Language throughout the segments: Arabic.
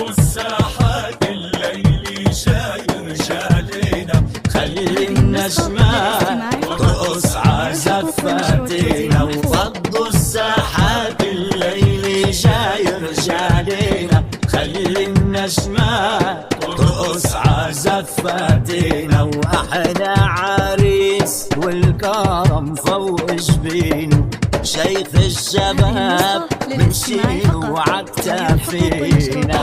الساحات الليل شاير شالينا، خلي النجمات ترقص عزفاتنا. وفضوا الساحات الليل شاير شالينا، خلي النجمات ترقص عزفاتنا. واحلى عريس والكرم فوق جبينه، شيخ الشباب بنشيله عكتافينا.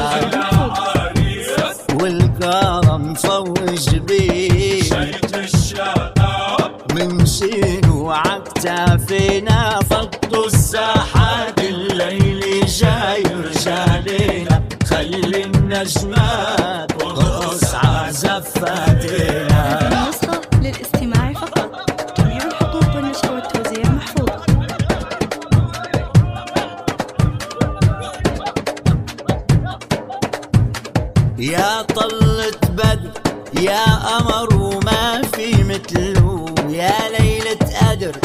والكرم فوق جبينه، شيخ الشباب بنشيله عكتافينا. فضوا الساحات الليل جاير جالينا، خلي النجمات ترقص عزفاتنا. نسخة للاستماع فقط، جميع الحقوق والنشر والتوزيع محفوظة. يا طلة بدر يا قمر وما في مثله، يا ليلة قدر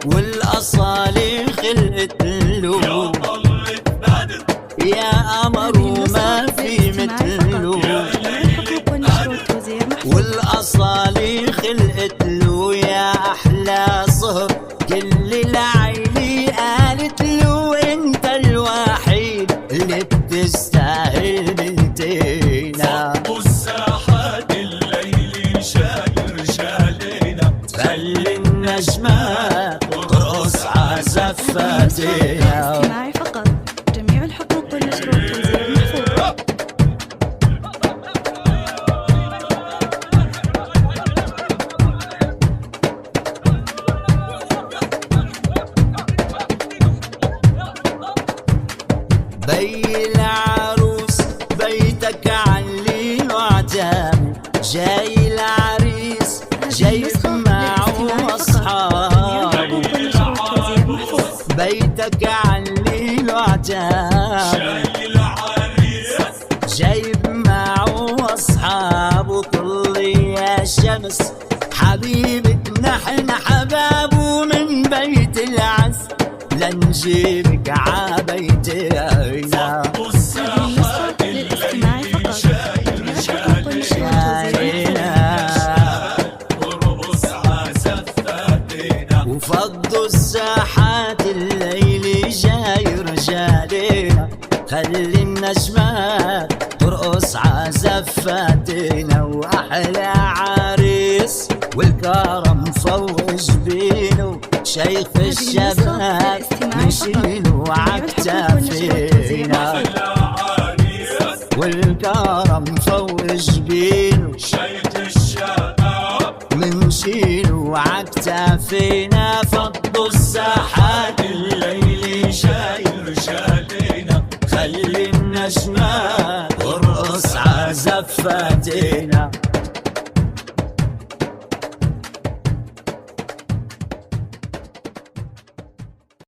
والأصالي خلقت له. يا طلة بدر يا قمر وما في مثله، والأصالي خلقت له. يا أحلى صهر كل العيلة قالت له، انت الوحيد اللي بتستاهل بنتنا. فضوا الساحات الليل شاير شالينا، خلي النجمات ترقص عزفاتنا. للاستماع فقط، جميع الحقوق والنشر والتوزيع محفوظة. بي العروس بيتك علي وعتام، جاي العريس جاي معه اصحاب. بيتك علي وعتام، جايب معه اصحابه. كل يا شمس حبيبك نحن حبابه، من بيت العز لنجيبك عبيتنا. فضوا الساحات للاستماع الليل فقط، شاير جميع الحقوق والنشر والتوزيع محفوظة. ترقص عزفاتنا. وفضوا الساحات الليل جاير جالينا، خلي النجمات ترقص عزفاتنا. واحلى عريس والكرم فوق جبينه، شيخ الشباب نشيله عكتافينا. والكرم فوق جبينه، شيخ الشباب منشيله عكتافينا. فضوا الساحات الليل شاير شالينا، خلي النجمات ترقص عزفاتنا.